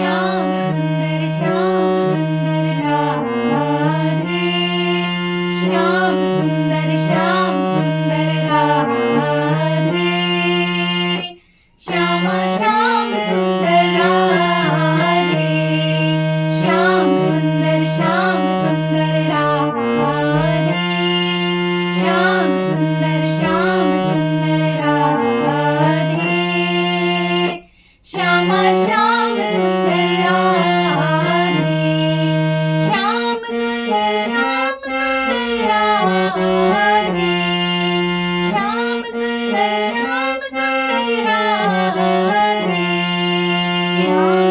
श्याम सुंदर राधे, श्याम सुंदर राधे, श्यामा श्याम सुंदर राधे, श्याम सुंदर राधे, श्याम सुंदर राधे, श्यामा श्याम सुंदर राधे, श्याम सुंदर राधे, श्याम सुंदर राधे, श्याम